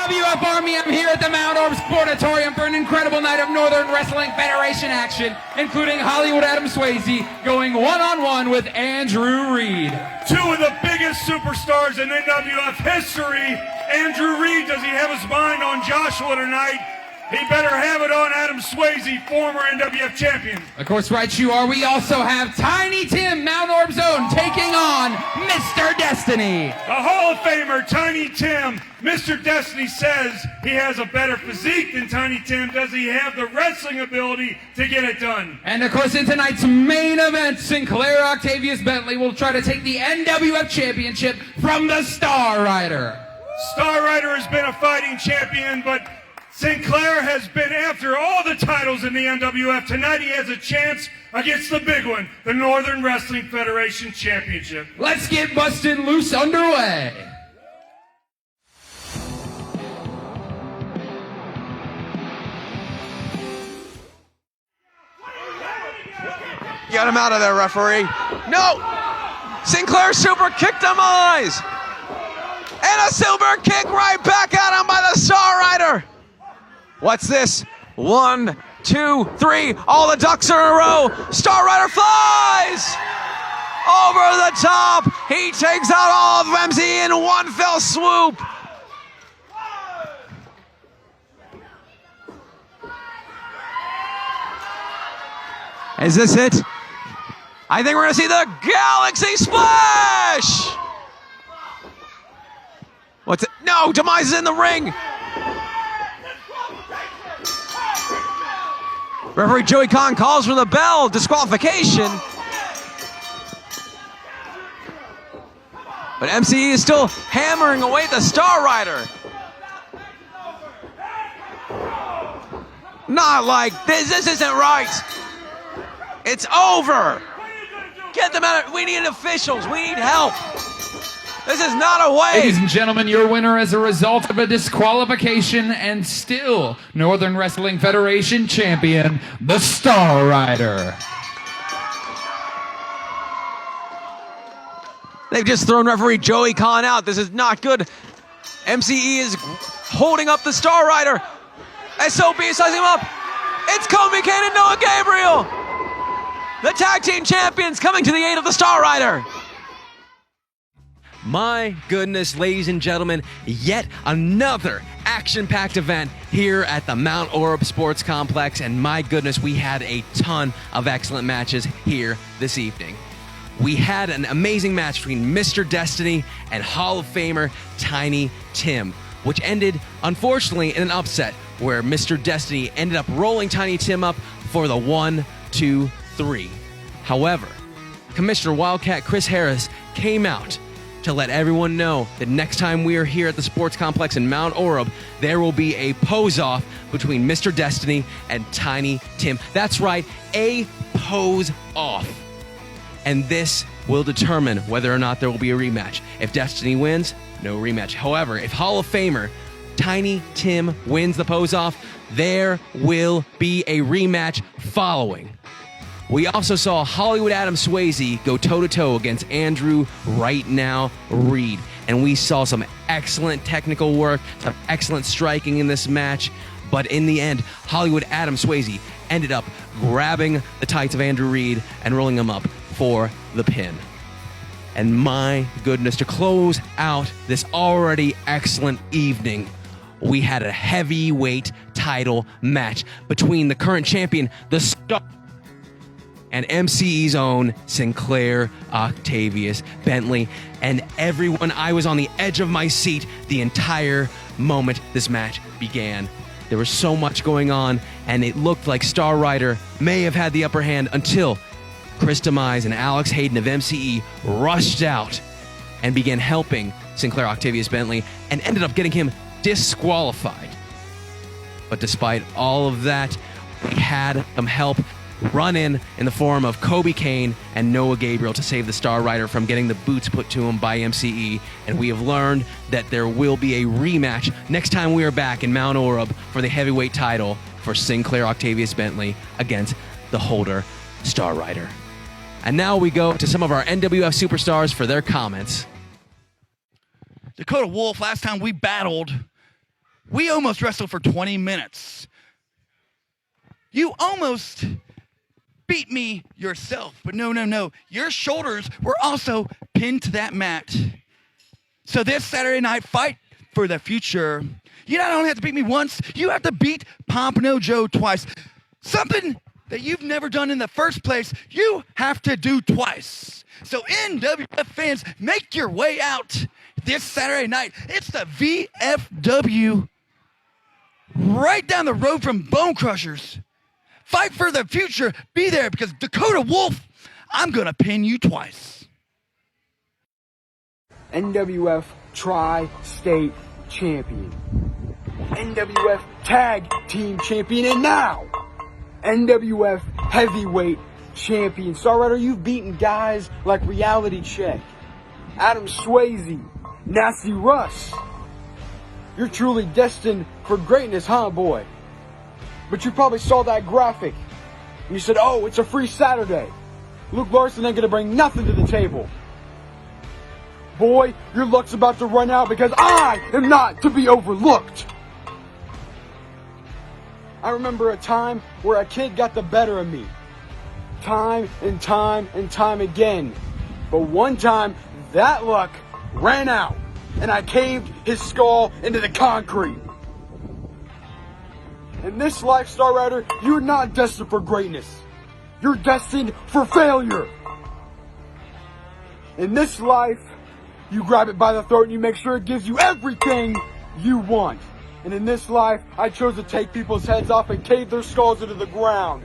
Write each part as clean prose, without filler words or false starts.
NWF Army, I'm here at the Mount Orb Sportatorium for an incredible night of Northern Wrestling Federation action, including Hollywood Adam Swayze going one-on-one with Andrew Reed. Two of the biggest superstars in NWF history. Andrew Reed, does he have his mind on Joshua tonight? He better have it on Adam Swayze, former NWF champion. Of course, right you are. We also have Tiny Tim, Mount Orb's own, taking on Mr. Destiny. The Hall of Famer, Tiny Tim. Mr. Destiny says he has a better physique than Tiny Tim. Does he have the wrestling ability to get it done? And of course, in tonight's main event, Sinclair Octavius Bentley will try to take the NWF Championship from the Star Rider. Star Rider has been a fighting champion, but Sinclair has been after all the titles in the NWF. Tonight he has a chance against the big one, the Northern Wrestling Federation Championship. Let's get Bustin Loose underway. Get him out of there, referee. No! Sinclair super kick demise! And a silver kick right back at him by the Star Rider! What's this? 1, 2, 3. All the ducks are in a row. Star Rider flies! Over the top. He takes out all of MC in one fell swoop. Is this it? I think we're going to see the Galaxy Splash! What's it? No, Demise is in the ring. Referee Joey Khan calls for the bell, disqualification. But MCE is still hammering away the Star Rider. Not like this. This isn't right. It's over. Get them out. We need officials. We need help. This is not a way. Ladies and gentlemen, your winner as a result of a disqualification and still Northern Wrestling Federation champion, the Star Rider. They've just thrown referee Joey Khan out. This is not good. MCE is holding up the Star Rider. SOB is sizing him up. It's Kobe Kane and Noah Gabriel. The tag team champions coming to the aid of the Star Rider. My goodness, ladies and gentlemen, yet another action-packed event here at the Mount Orb Sports Complex, and my goodness, we had a ton of excellent matches here this evening. We had an amazing match between Mr. Destiny and Hall of Famer Tiny Tim, which ended, unfortunately, in an upset where Mr. Destiny ended up rolling Tiny Tim up for the 1, 2, 3. However, Commissioner Wildcat Chris Harris came out to let everyone know that next time we are here at the sports complex in Mount Orb, there will be a pose-off between Mr. Destiny and Tiny Tim. That's right, a pose-off. And this will determine whether or not there will be a rematch. If Destiny wins, no rematch. However, if Hall of Famer Tiny Tim wins the pose-off, there will be a rematch following. We also saw Hollywood Adam Swayze go toe-to-toe against Andrew Right Now Reed. And we saw some excellent technical work, some excellent striking in this match. But in the end, Hollywood Adam Swayze ended up grabbing the tights of Andrew Reed and rolling him up for the pin. And my goodness, to close out this already excellent evening, we had a heavyweight title match between the current champion, the Star, and MCE's own Sinclair Octavius Bentley. And everyone, I was on the edge of my seat the entire moment this match began. There was so much going on, and it looked like Star Rider may have had the upper hand until Chris Demise and Alex Hayden of MCE rushed out and began helping Sinclair Octavius Bentley and ended up getting him disqualified. But despite all of that, we had some help run in the form of Kobe Kane and Noah Gabriel to save the Star Rider from getting the boots put to him by MCE. And we have learned that there will be a rematch next time we are back in Mount Orb for the heavyweight title for Sinclair Octavius Bentley against the holder, Star Rider. And now we go to some of our NWF superstars for their comments. Dakota Wolf, last time we battled, We almost wrestled for 20 minutes. You almost beat me yourself, but no. Your shoulders were also pinned to that mat. So this Saturday night, fight for the future. You not only have to beat me once, you have to beat Pompano Joe twice. Something that you've never done in the first place, you have to do twice. So NWF fans, make your way out this Saturday night. It's the VFW right down the road from Bone Crushers. Fight for the future. Be there because Dakota Wolf, I'm going to pin you twice. NWF Tri-State Champion. NWF Tag Team Champion. And now, NWF Heavyweight Champion. Star Rider, you've beaten guys like Reality Check, Adam Swayze, Nasty Russ. You're truly destined for greatness, huh, boy? But you probably saw that graphic and you said, oh, it's a free Saturday. Luke Larson ain't gonna bring nothing to the table. Boy, your luck's about to run out because I am not to be overlooked. I remember a time where a kid got the better of me. Time and time again. But one time, that luck ran out and I caved his skull into the concrete. In this life, Star Rider, you're not destined for greatness. You're destined for failure. In this life, you grab it by the throat and you make sure it gives you everything you want. And in this life, I chose to take people's heads off and cave their skulls into the ground.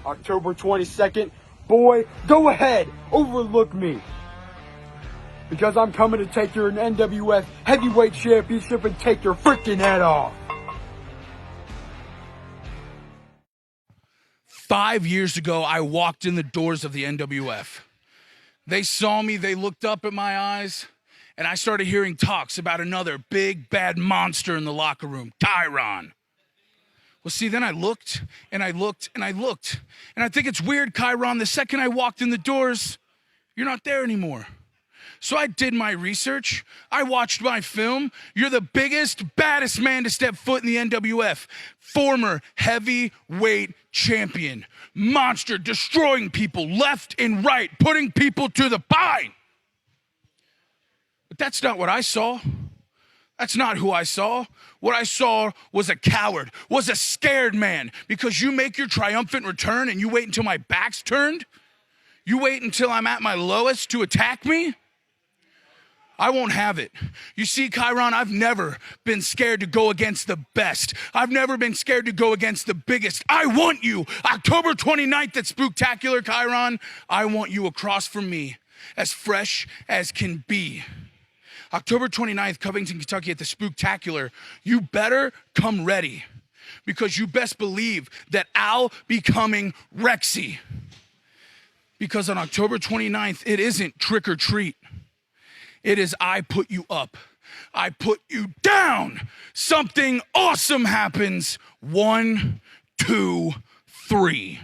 October 22nd, boy, go ahead, overlook me. Because I'm coming to take your NWF Heavyweight Championship and take your freaking head off. 5 years ago, I walked in the doors of the NWF. They saw me, they looked up at my eyes, and I started hearing talks about another big, bad monster in the locker room, Chiron. Well, see, then I looked, and I looked, and I looked. And I think it's weird, Chiron, the second I walked in the doors, you're not there anymore. So I did my research. I watched my film. You're the biggest, baddest man to step foot in the NWF. Former heavyweight champion. Monster, destroying people left and right, putting people to the pine. But that's not what I saw. That's not who I saw. What I saw was a coward, was a scared man. Because you make your triumphant return and you wait until my back's turned. You wait until I'm at my lowest to attack me. I won't have it. You see, Chiron, I've never been scared to go against the best. I've never been scared to go against the biggest. I want you. October 29th at Spooktacular, Chiron. I want you across from me, as fresh as can be. October 29th, Covington, Kentucky at the Spooktacular. You better come ready because you best believe that I'll be coming Rexy. Because on October 29th, it isn't trick or treat. It is I put you up. I put you down. Something awesome happens. 1, 2, 3.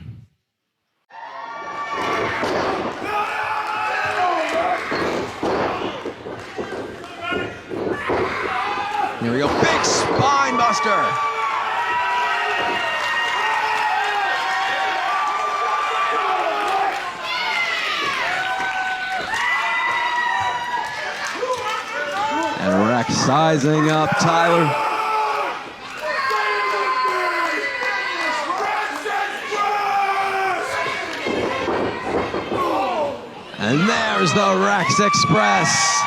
Here we go. Big spine buster. And Rex sizing up Tyler. And there's the Rex Express.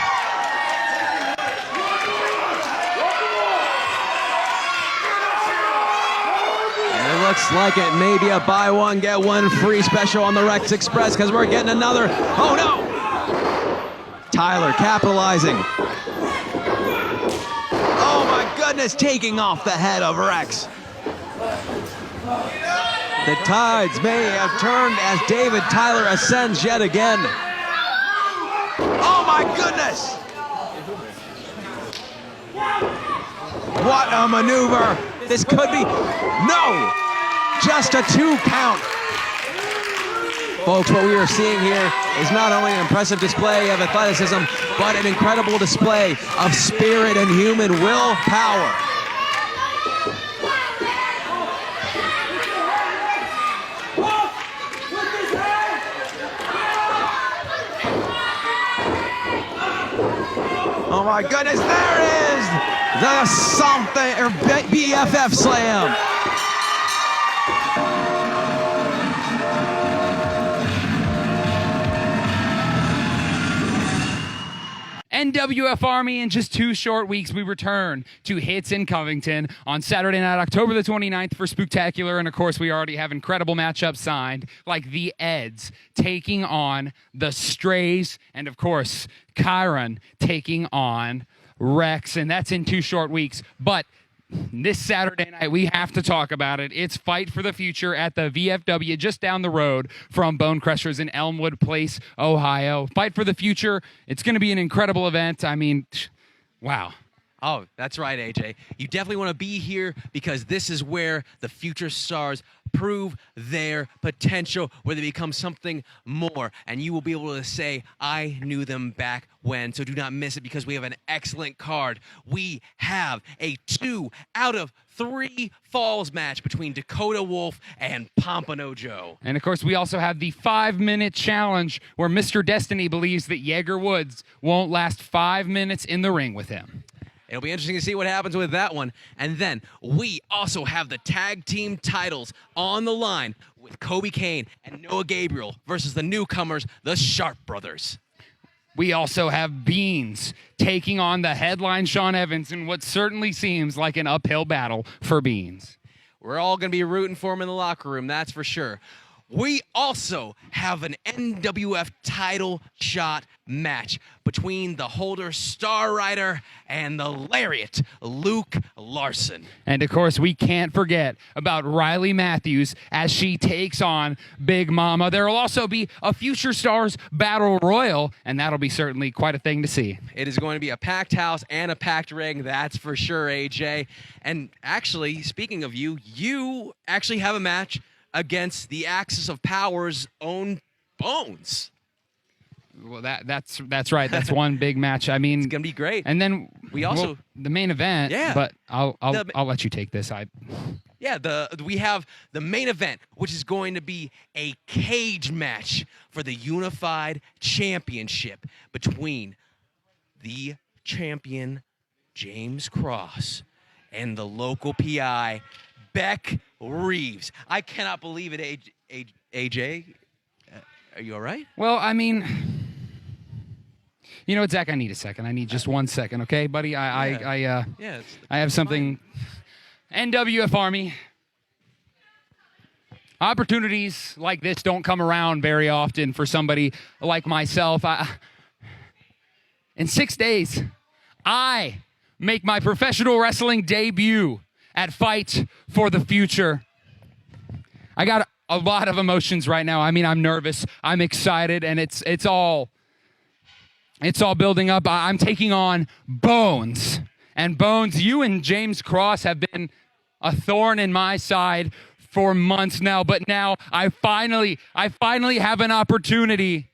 And it looks like it may be a buy one, get one free special on the Rex Express because we're getting another. Oh no! Tyler capitalizing. Oh my goodness, taking off the head of Rex. The tides may have turned as David Tyler ascends yet again. Oh my goodness! What a maneuver! This could be, no! Just a 2 count. Folks, what we are seeing here is not only an impressive display of athleticism, but an incredible display of spirit and human willpower. Oh my goodness, there it is! The something, or BFF Slam. NWF Army, in just 2 short weeks, we return to Hits in Covington on Saturday night, October the 29th for Spooktacular. And, of course, we already have incredible matchups signed, like the Eds taking on the Strays, and, of course, Chiron taking on Rex. And that's in 2 short weeks. But this Saturday night, we have to talk about it. It's Fight for the Future at the VFW just down the road from Bone Crushers in Elmwood Place, Ohio. Fight for the Future. It's going to be an incredible event. I mean, wow. Oh, that's right, AJ. You definitely want to be here because this is where the future stars prove their potential, where they become something more. And you will be able to say, I knew them back when. So do not miss it because we have an excellent card. We have a 2 out of 3 falls match between Dakota Wolf and Pompano Joe. And, of course, we also have the 5-minute challenge where Mr. Destiny believes that Jaeger Woods won't last 5 minutes in the ring with him. It'll be interesting to see what happens with that one. And then we also have the tag team titles on the line with Kobe Kane and Noah Gabriel versus the newcomers, the Sharp Brothers. We also have Beans taking on the headline Sean Evans in what certainly seems like an uphill battle for Beans. We're all going to be rooting for him in the locker room, that's for sure. We also have an NWF title shot match between the holder Star Rider and the Lariat Luke Larson. And, of course, we can't forget about Riley Matthews as she takes on Big Mama. There will also be a Future Stars Battle Royal, and that'll be certainly quite a thing to see. It is going to be a packed house and a packed ring, that's for sure, AJ. And actually, speaking of you actually have a match against the Axis of Power's own Bones. Well, that's right. That's one big match. I mean, it's gonna be great. And then we also the main event. Yeah. But I'll let you take this. We have the main event, which is going to be a cage match for the Unified Championship between the champion James Cross and the local PI Beck Reeves. I cannot believe it, AJ. Are you all right? Well, I mean, you know what, Zach? I need a second. I need just 1 second, okay, buddy? I have something. NWF Army. Opportunities like this don't come around very often for somebody like myself. In 6 days, I make my professional wrestling debut at Fight for the Future. I got a lot of emotions right now. I mean, I'm nervous, I'm excited, and it's all building up. I'm taking on Bones. And Bones, you and James Cross have been a thorn in my side for months now, but now I finally have an opportunity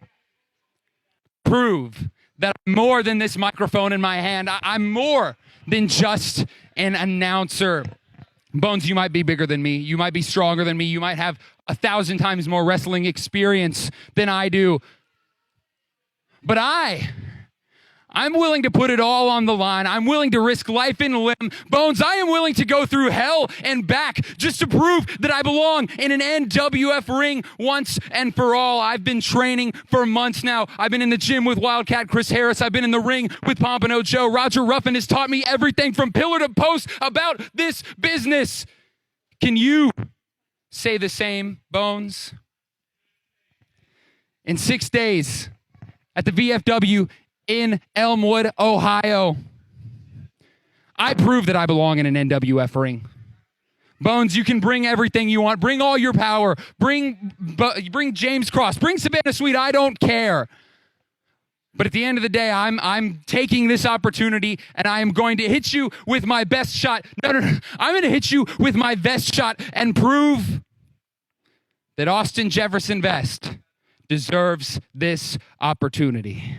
to prove that I'm more than this microphone in my hand. I'm more than just an announcer. Bones, you might be bigger than me. You might be stronger than me. You might have 1,000 times more wrestling experience than I do. But I'm willing to put it all on the line. I'm willing to risk life and limb. Bones, I am willing to go through hell and back just to prove that I belong in an NWF ring once and for all. I've been training for months now. I've been in the gym with Wildcat Chris Harris. I've been in the ring with Pompano Joe. Roger Ruffin has taught me everything from pillar to post about this business. Can you say the same, Bones? In 6 days at the VFW in Elmwood, Ohio, I prove that I belong in an NWF ring. Bones, you can bring everything you want. Bring all your power. Bring James Cross. Bring Savannah Sweet. I don't care. But at the end of the day, I'm taking this opportunity and I am going to hit you with my best shot. No. I'm going to hit you with my best shot and prove that Austin Jefferson Vest deserves this opportunity.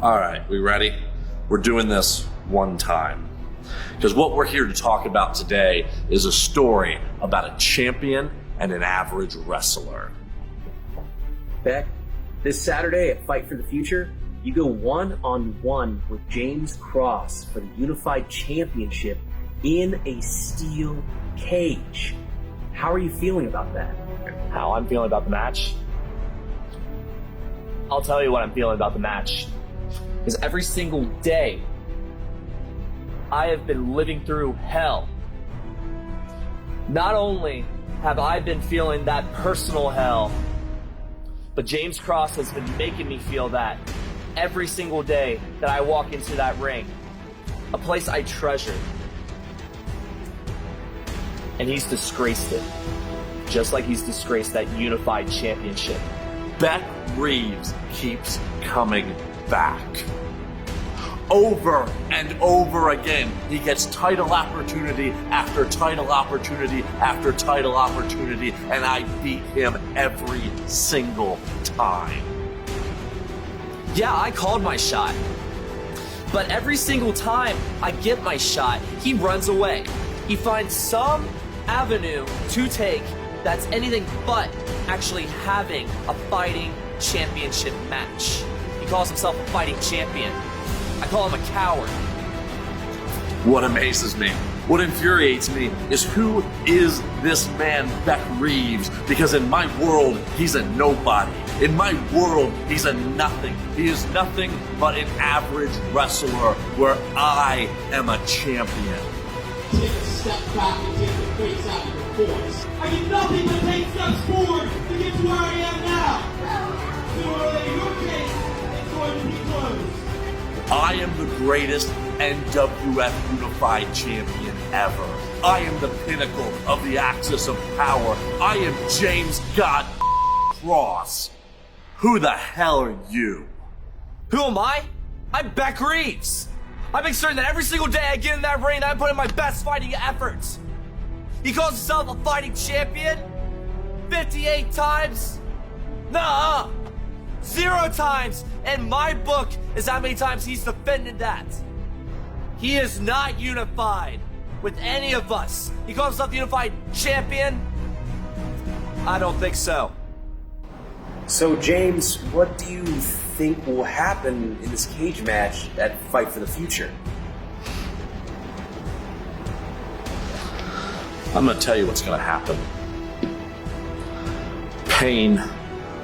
All right, we ready? We're doing this one time. Because what we're here to talk about today is a story about a champion and an average wrestler. Beck, this Saturday at Fight for the Future, you go one-on-one with James Cross for the Unified Championship in a steel cage. How are you feeling about that? How I'm feeling about the match? I'll tell you what I'm feeling about the match. Because every single day, I have been living through hell. Not only have I been feeling that personal hell, but James Cross has been making me feel that every single day that I walk into that ring. A place I treasure. And he's disgraced it. Just like he's disgraced that Unified Championship. Beck Reeves keeps coming back. Over and over again, he gets title opportunity after title opportunity after title opportunity, and I beat him every single time. Yeah, I called my shot. But every single time I get my shot, he runs away. He finds some avenue to take that's anything but actually having a fighting championship match. He calls himself a fighting champion. I call him a coward. What amazes me, what infuriates me, is who is this man, Beck Reeves? Because in my world, he's a nobody. In my world, he's a nothing. He is nothing but an average wrestler where I am a champion. Take a step back and take the face out of your voice. I did nothing but take steps forward to get to where I am now. Sooner or later, your case is going to be closed. I am the greatest NWF Unified Champion ever. I am the pinnacle of the axis of power. I am James God Cross. Who the hell are you? Who am I? I'm Beck Reeves. I make certain that every single day I get in that ring, I put in my best fighting efforts. He calls himself a fighting champion? 58 times? Nuh-uh. 0 times, and my book is how many times he's defended that. He is not unified with any of us. He calls himself the Unified Champion? I don't think so. So, James, what do you think will happen in this cage match at Fight for the Future? I'm gonna tell you what's gonna happen. Pain,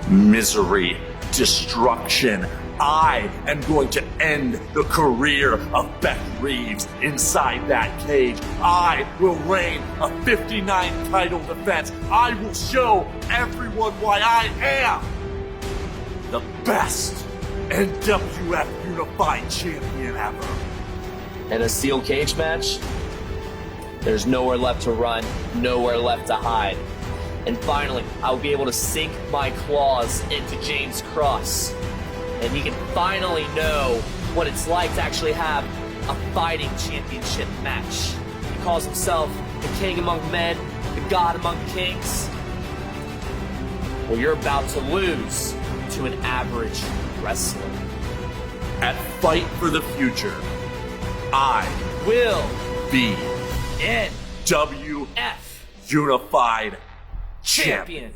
misery, destruction. I am going to end the career of Beck Reeves inside that cage. I will reign a 59 title defense. I will show everyone why I am the best NWF Unified Champion ever. In a steel cage match, there's nowhere left to run, nowhere left to hide. And finally, I'll be able to sink my claws into James Cross. And he can finally know what it's like to actually have a fighting championship match. He calls himself the king among men, the god among kings. Well, you're about to lose to an average wrestler. At Fight for the Future, I Will be NWF WF Unified Champion.